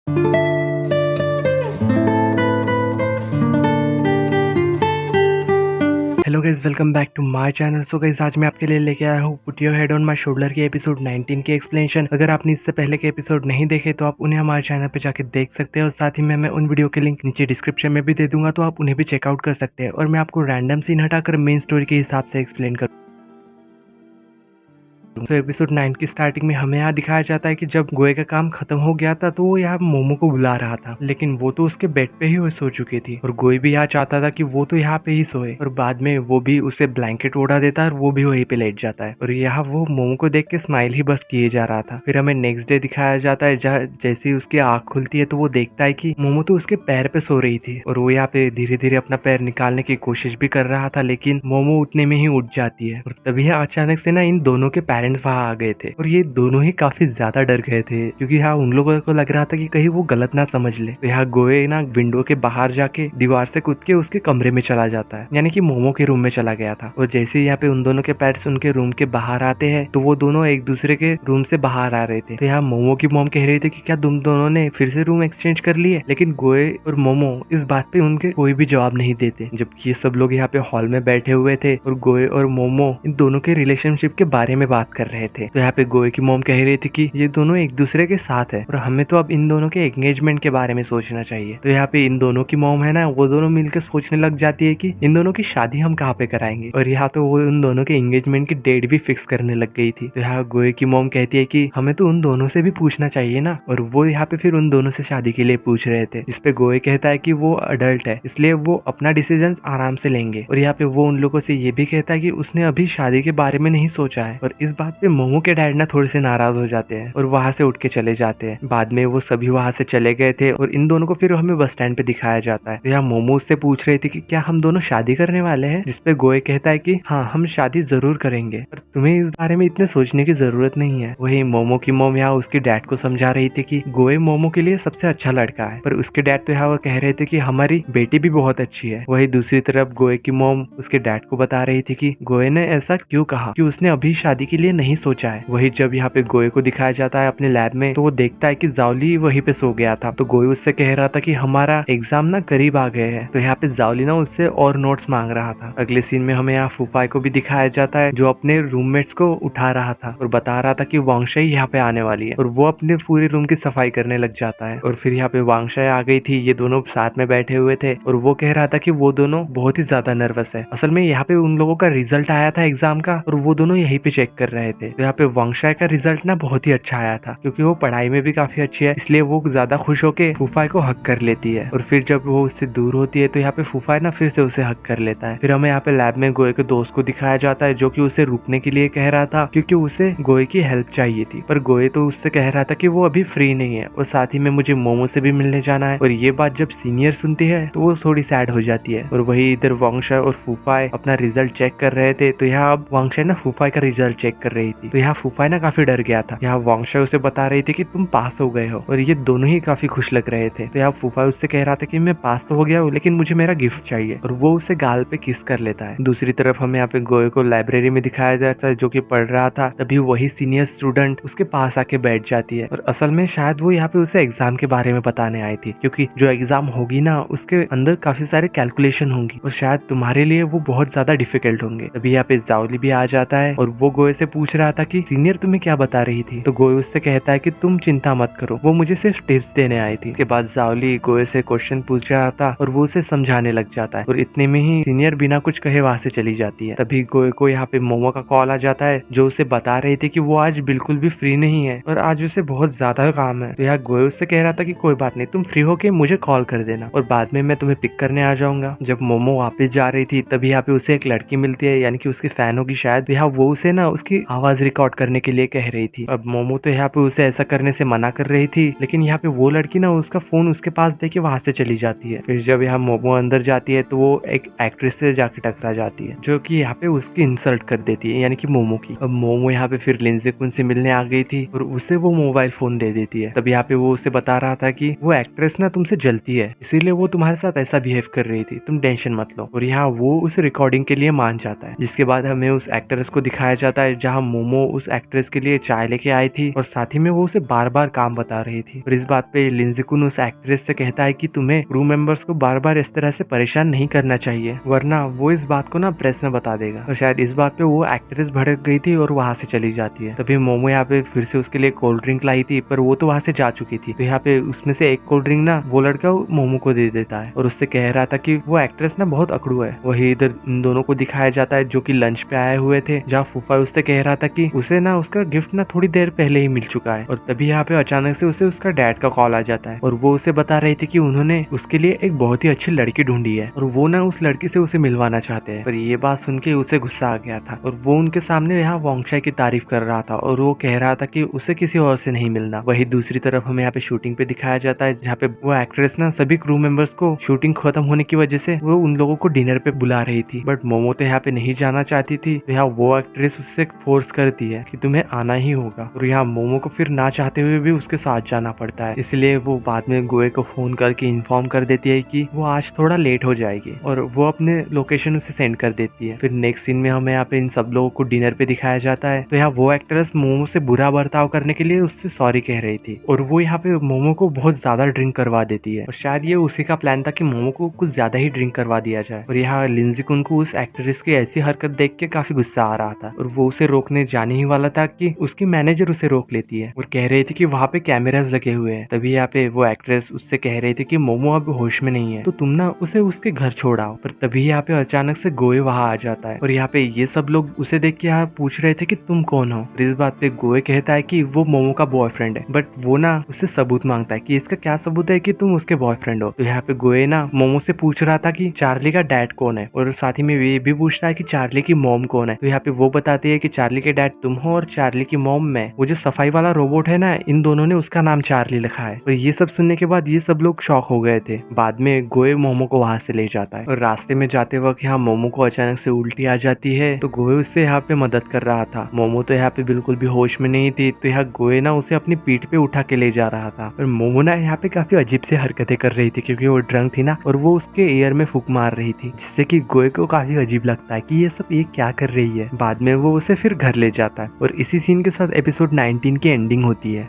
Hello guys, welcome back to my channel. So guys, आज मैं आपके लिए लेके आया हूँ put your head on my shoulder के एपिसोड 19 की एक्सप्लेनेशन। अगर आपने इससे पहले के एपिसोड नहीं देखे तो आप उन्हें हमारे चैनल पे जाके देख सकते हैं और साथ ही में मैं उन वीडियो के लिंक नीचे डिस्क्रिप्शन में भी दे दूंगा, तो आप उन्हें भी चेकआउट कर सकते हैं। और मैं आपको रैंडम सीन हटाकर मेन स्टोरी के हिसाब से एक्सप्लेन करूँ। तो एपिसोड 9 की स्टार्टिंग में हमें यहाँ दिखाया जाता है कि जब गोए का काम खत्म हो गया था तो वो यहाँ मोमो को बुला रहा था, लेकिन वो तो उसके बेड पे ही वो सो चुकी थी और गोए भी यहाँ चाहता था कि वो तो यहाँ पे ही सोए। और बाद में वो भी उसे ब्लैंकेट ओढ़ा देता है और वो भी वहीं पे लेट जाता है। और यहाँ वो मोमो को देख के स्माइल ही बस किए जा रहा था। फिर हमें नेक्स्ट डे दिखाया जाता है, जहाँ जैसे ही उसकी आँख खुलती है तो वो देखता है कि मोमो तो उसके पैर पे सो रही थी और वो यहाँ पे धीरे धीरे अपना पैर निकालने की कोशिश भी कर रहा था, लेकिन मोमो उठने में ही उठ जाती है। और तभी अचानक से ना इन दोनों के पेरेंट्स वहाँ आ गए थे और ये दोनों ही काफी ज्यादा डर गए थे, क्योंकि हाँ उन लोगों को लग रहा था कि कहीं वो गलत ना समझ ले। तो यहाँ गोए ना विंडो के बाहर जाके दीवार से कूद के उसके कमरे में चला जाता है, यानी कि मोमो के रूम में चला गया था। और जैसे यहाँ पे उन दोनों के पेरेंट्स उनके रूम के बाहर आते हैं तो वो दोनों एक दूसरे के रूम से बाहर आ रहे थे। तो यहाँ मोमो की मॉम कह रही थी कि क्या तुम दोनों ने फिर से रूम एक्सचेंज कर लिए, लेकिन गोए और मोमो इस बात पे उनके कोई भी जवाब नहीं देते, जबकि ये सब लोग यहाँ पे हॉल में बैठे हुए थे और गोए और मोमो इन दोनों के रिलेशनशिप के बारे में बात कर रहे थे। तो यहाँ पे गोए की मॉम कह रही थी कि ये दोनों एक दूसरे के साथ है और हमें तो अब इन दोनों के एंगेजमेंट के बारे में सोचना चाहिए। तो यहाँ पे इन दोनों की मॉम है ना, वो दोनों मिलकर सोचने लग जाती है कि इन दोनों की शादी हम कहाँ पे कराएंगे। और यहाँ तो वो उन दोनों के एंगेजमेंट की डेट भी फिक्स करने लग गई थी। तो यहाँ गोए की मॉम कहती है कि हमें तो उन दोनों से भी पूछना चाहिए ना, और वो यहाँ पे फिर उन दोनों से शादी के लिए पूछ रहे थे, जिसपे गोए कहता है कि वो अडल्ट है इसलिए वो अपना डिसीजन आराम से लेंगे। और यहाँ पे वो उन लोगों से ये भी कहता है कि उसने अभी शादी के बारे में नहीं सोचा है। और इस बात पे मोमो के डैड ना थोड़े से नाराज हो जाते हैं और वहां से उठ के चले जाते हैं। बाद में वो सभी वहां से चले गए थे और इन दोनों को फिर हमें बस स्टैंड पे दिखाया जाता है। तो यहाँ मोमो उससे पूछ रही थी कि क्या हम दोनों शादी करने वाले हैं, जिसपे गोए कहता है कि हाँ हम शादी जरूर करेंगे और तुम्हें इस बारे में इतने सोचने की जरूरत नहीं है। वही मोमो की मोम यहाँ उसके डैड को समझा रही थी कि गोए मोमो के लिए सबसे अच्छा लड़का है, पर उसके डैड तो यहाँ वो कह रहे थे कि हमारी बेटी भी बहुत अच्छी है। वही दूसरी तरफ गोए की मोम उसके डैड को बता रही थी कि गोए ने ऐसा क्यों कहा कि उसने अभी शादी के लिए नहीं सोचा है। वही जब यहाँ पे गोए को दिखाया जाता है अपने लैब में तो वो देखता है कि जाओली वहीं पे सो गया था। तो गोए उससे कह रहा था कि हमारा एग्जाम ना करीब आ गए हैं। तो यहाँ पे जाओली ना उससे और नोट्स मांग रहा था। अगले सीन में हमें यहाँ फूफाई को भी दिखाया जाता है, जो अपने रूममेट्स को उठा रहा था और बता रहा था कि वांगशाई यहाँ पे आने वाली है, और वो अपने पूरे रूम की सफाई करने लग जाता है। और फिर यहाँ पे वांगशाई आ गई थी, ये दोनों साथ में बैठे हुए थे और वो कह रहा था कि वो दोनों बहुत ही ज्यादा नर्वस है। असल में यहाँ पे उन लोगों का रिजल्ट आया था एग्जाम का और वो दोनों यहीं पे चेक कर रहे थे। तो यहाँ पे वांगशाई का रिजल्ट ना बहुत ही अच्छा आया था, क्योंकि वो पढ़ाई में भी काफी अच्छी है, इसलिए वो ज्यादा खुश होके फूफाई को हक कर लेती है। और फिर जब वो उससे दूर होती है तो यहाँ पे फूफाई ना फिर से उसे हक कर लेता है। फिर हमें यहाँ पे लैब में गोए के दोस्त को दिखाया जाता है, जो कि उसे रुकने के लिए कह रहा था क्योंकि उसे गोए की हेल्प चाहिए थी, पर गोए तो उससे कह रहा था कि वो अभी फ्री नहीं है और साथ ही में मुझे मोमो से भी मिलने जाना है। और ये बात जब सीनियर सुनती है तो वो थोड़ी सैड हो जाती है। और वही इधर वांगशाई और फूफाई अपना रिजल्ट चेक कर रहे थे। तो यहाँ अब वांगशाई ना फूफाई का रिजल्ट चेक कर रही थी। तो यहाँ फूफाई ना काफी डर गया था। यहाँ वांगशाई उसे बता रही थी कि तुम पास हो गए हो, और ये दोनों ही काफी खुश लग रहे थे। तो यहाँ फूफाई उससे कह रहा था कि मैं पास तो हो गया हूँ, लेकिन मुझे मेरा गिफ्ट चाहिए, और वो उसे गाल पे किस कर लेता है। दूसरी तरफ हमें यहाँ पे गोए को लाइब्रेरी में दिखाया जाता है, जो कि पढ़ रहा था। तभी वही सीनियर स्टूडेंट उसके पास आके बैठ जाती है, और असल में शायद वो यहाँ पे उसे एग्जाम के बारे में बताने आई थी, क्योंकि जो एग्जाम होगी ना उसके अंदर काफी सारे कैलकुलेशन होंगी और शायद तुम्हारे लिए वो बहुत ज्यादा डिफिकल्ट होंगे। तभी यहाँ पे जाओली भी आ जाता है और वो गोए से पूछ रहा था कि सीनियर तुम्हें क्या बता रही थी। तो गोए उससे कहता है कि तुम चिंता मत करो, वो मुझे सिर्फ टिप्स देने आई थी। इसके बाद जाओली गोए से क्वेश्चन पूछ रहा था और वो उसे समझाने लग जाता है, और इतने में ही सीनियर बिना कुछ कहे वहां से चली जाती है। तभी गोए को यहाँ पे मोमो का कॉल आ जाता है, जो उसे बता रही थी कि वो आज बिल्कुल भी फ्री नहीं है और आज उसे बहुत ज्यादा काम है। तो यहाँ गोए उससे कह रहा था कि कोई बात नहीं, तुम फ्री होके मुझे कॉल कर देना और बाद में मैं तुम्हें पिक करने आ जाऊंगा। जब मोमो वापस जा रही थी तभी यहाँ पे उसे एक लड़की मिलती है, यानी कि उसकी फैन होगी शायद। यहाँ वो उसे ना उसकी आवाज रिकॉर्ड करने के लिए कह रही थी। अब मोमो तो यहाँ पे उसे ऐसा करने से मना कर रही थी, लेकिन यहाँ पे वो लड़की ना उसका फोन उसके पास देके वहां से चली जाती है। फिर जब यहाँ मोमो अंदर जाती है तो वो एक एक्ट्रेस से जाके टकरा जाती है, जो कि यहाँ पे उसकी इंसल्ट कर देती है, यानी कि मोमो की। अब मोमो यहाँ पे फिर लिंजे कुन से मिलने आ गई थी और उसे वो मोबाइल फोन दे देती है। तब यहाँ पे वो उसे बता रहा था कि वो एक्ट्रेस ना तुमसे जलती है, इसीलिए वो तुम्हारे साथ ऐसा बिहेव कर रही थी, तुम टेंशन मत लो। और यहाँ वो उस रिकॉर्डिंग के लिए मान जाता है, जिसके बाद हमें उस एक्ट्रेस को दिखाया जाता है जहाँ यहाँ मोमो उस एक्ट्रेस के लिए चाय लेके आई थी और साथ ही में वो उसे बार बार काम बता रही थी। और इस बात पे लिंजिकुन उस एक्ट्रेस से कहता है कि तुम्हें क्रू मेंबर्स को बार बार इस तरह से परेशान नहीं करना चाहिए, वरना वो इस बात को ना प्रेस में बता देगा। और शायद इस बात पे वो एक्ट्रेस भड़क गई थी और वहाँ से चली जाती है। तभी मोमो यहाँ पे फिर से उसके लिए कोल्ड ड्रिंक लाई थी, पर वो तो वहाँ से जा चुकी थी। तो यहाँ पे उसमें से एक कोल्ड ड्रिंक ना वो लड़का मोमो को दे देता है और उससे कह रहा था कि वो एक्ट्रेस ना बहुत अकड़ू है। वही इधर इन दोनों को दिखाया जाता है जो कि लंच पे आए हुए थे, जहाँ फूफा उससे कह रहा था कि उसे ना उसका गिफ्ट ना थोड़ी देर पहले ही मिल चुका है। और तभी यहाँ पे अचानक से उसे उसका डैड का कॉल आ जाता है और वो उसे बता रही थी कि उन्होंने उसके लिए एक बहुत ही अच्छी लड़की ढूंढी है और वो ना उस लड़की से उसे मिलवाना चाहते हैं। पर ये बात सुन के उसे गुस्सा आ गया था और वो उनके सामने यहाँ वोंगशाई की तारीफ कर रहा था और वो कह रहा था कि उसे किसी और से नहीं मिलना। वही दूसरी तरफ हमें यहाँ पे शूटिंग पे दिखाया जाता है, जहाँ पे वो एक्ट्रेस ना सभी क्रू मेंबर्स को शूटिंग खत्म होने की वजह से वो उन लोगों को डिनर पे बुला रही थी। बट मोमो तो यहाँ पे नहीं जाना चाहती थी। तो यहाँ वो एक्ट्रेस उससे फोर्स करती है कि तुम्हें आना ही होगा और यहाँ मोमो को फिर ना चाहते हुए भी उसके साथ जाना पड़ता है। इसलिए वो बाद में गोए को फोन करके इन्फॉर्म कर देती है कि वो आज थोड़ा लेट हो जाएगी और वो अपने लोकेशन उसे सेंड कर देती है। फिर नेक्स्ट सीन में हमें यहाँ पे इन सब लोगों को डिनर पे दिखाया जाता है। तो यहाँ वो एक्ट्रेस मोमो से बुरा बर्ताव करने के लिए उससे सॉरी कह रही थी और वो यहाँ पे मोमो को बहुत ज्यादा ड्रिंक करवा देती है और शायद ये उसी का प्लान था कि मोमो को कुछ ज्यादा ही ड्रिंक करवा दिया जाए। और यहाँ लिंजिकुन को उस एक्ट्रेस की ऐसी हरकत देख के काफी गुस्सा आ रहा था और वो उसे रोकने जाने ही वाला था कि उसकी मैनेजर उसे रोक लेती है और कह रही थी कि वहाँ पे कैमरास लगे हुए हैं। तभी यहाँ पे वो एक्ट्रेस उससे कह रही थी कि मोमो अब होश में नहीं है तो तुम ना उसे उसके घर छोड़ आओ। पर तभी यहाँ पे अचानक से गोए वहाँ आ जाता है और यहाँ पे ये सब लोग उसे देख के यहाँ पूछ रहे थे कि तुम कौन हो। और इस बात पे गोए कहता है कि वो मोमो का बॉयफ्रेंड है, बट वो ना उससे सबूत मांगता है कि इसका क्या सबूत है कि तुम उसके बॉयफ्रेंड हो। तो यहाँ पे गोए ना मोमो से पूछ रहा था कि चार्ली का डैड कौन है और साथ ही में ये भी पूछता है कि चार्ली की मॉम कौन है। तो यहाँ पे वो बताती है कि चार्ली के डैड तुम हो और चार्ली की मॉम मैं। वो जो सफाई वाला रोबोट है ना, इन दोनों ने उसका नाम चार्ली लिखा है। और ये सब सुनने के बाद ये सब लोग शॉक हो गए थे। बाद में गोए मोमो को वहां से ले जाता है और रास्ते में जाते वक्त यहाँ मोमो को अचानक से उल्टी आ जाती है। तो गोए उससे यहाँ पे मदद कर रहा था। मोमो तो यहाँ पे बिल्कुल भी होश में नहीं थी। तो यहाँ गोए ना उसे अपनी पीठ पे उठा के ले जा रहा था और मोमो ना यहाँ पे काफी अजीब से हरकतें कर रही थी क्योंकि वो ड्रंक थी ना और वो उसके एयर में फूंक मार रही थी, जिससे कि गोए को काफी अजीब लगता है कि ये सब ये क्या कर रही है। बाद में वो उसे फिर घर ले जाता है और इसी सीन के साथ एपिसोड 19 की एंडिंग होती है।